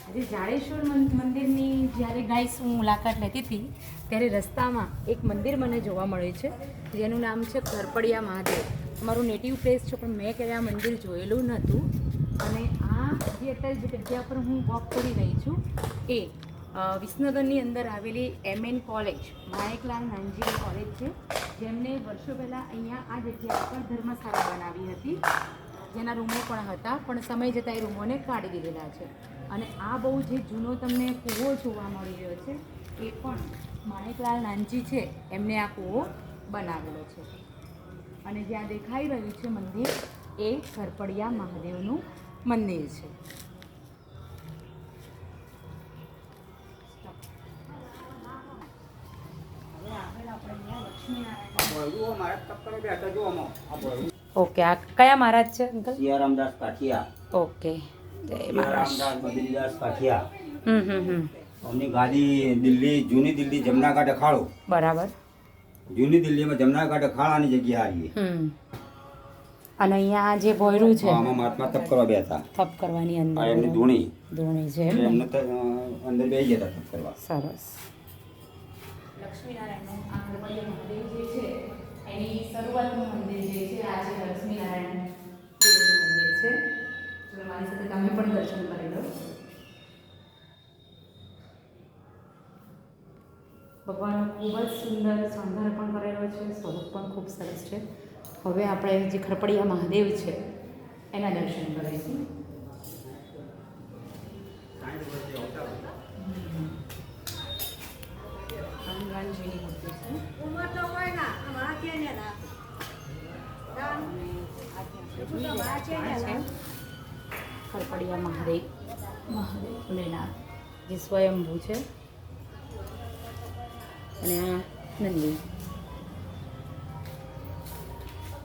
આજે જાડેશ્વર મંદિરની જ્યારે ગાઈસ હું મુલાકાત લેતી હતી ત્યારે રસ્તામાં એક મંદિર મને જોવા મળે છે જેનું નામ છે ખરપડિયા મહાદેવ. અમારું નેટિવ પ્લેસ છે પણ મેં ક્યારે આ મંદિર જોયેલું નહોતું. અને આ જે અત્યારે જે જગ્યા પર હું વોક કરી રહી છું એ વિસનગરની અંદર આવેલી MN college, Maneklal Nanji college છે, જેમને વર્ષો પહેલાં અહીંયા આ જગ્યા પર ધર્મશાળા બનાવી હતી, જેના રૂમો પણ હતા, પણ સમય જતાં એ રૂમોને કાઢી દીધેલા છે. અને આ બહુ જે જૂનો તમને કૂવો જોવા મળી રહ્યો છે એ પણ માણેકલાલ નાનજી છે એમને આ કૂવો બનાવેલો છે. અને જ્યાં દેખાઈ રહ્યું છે મંદિર એ ખરપડિયા મહાદેવનું મંદિર છે. ઓકે, આ કયા મહારાજ છે અંકલ? સિયારામદાસ કાઠિયા. ઓકે, જય મહારાજ. સિયારામદાસ બદ્રીદાસ કાઠિયા. અમની ગાદી દિલ્હી, જૂની દિલ્હી જમનાઘાટ અખાડો. બરાબર. જૂની દિલ્હીમાં જમનાઘાટ અખાડાની જગ્યા આવી. અને અહીંયા જે ભોયરું છે આમાં મહાત્મા તપ કરવા બેઠા. તપ કરવાની અંદર આ એમની ધૂણી છે એમને તો અંદર બેસી જતા તપ કરવા. સરસ. લક્ષ્મીનારાયણનું આ ખરપડિયા મહાદેવ જે છે એની શરૂઆતનું મંદિર જે છે આ છે લક્ષ્મીનારાયણ દેવનું મંદિર છે. ચલો મારી સાથે તમે પણ દર્શન કરી લો. ભગવાનનો ખૂબ જ સુંદર શણગાર પણ કરેલો છે, સ્વરૂપ પણ ખૂબ સરસ છે. હવે આપણે જે ખરપડિયા મહાદેવ છે એના દર્શન કરીશું. હનુમાનજીની મૂર્તિ છે. ખરપડિયા મહાદેવ ભોલેનાથ જે સ્વયંભૂ છે. અને આ નંદી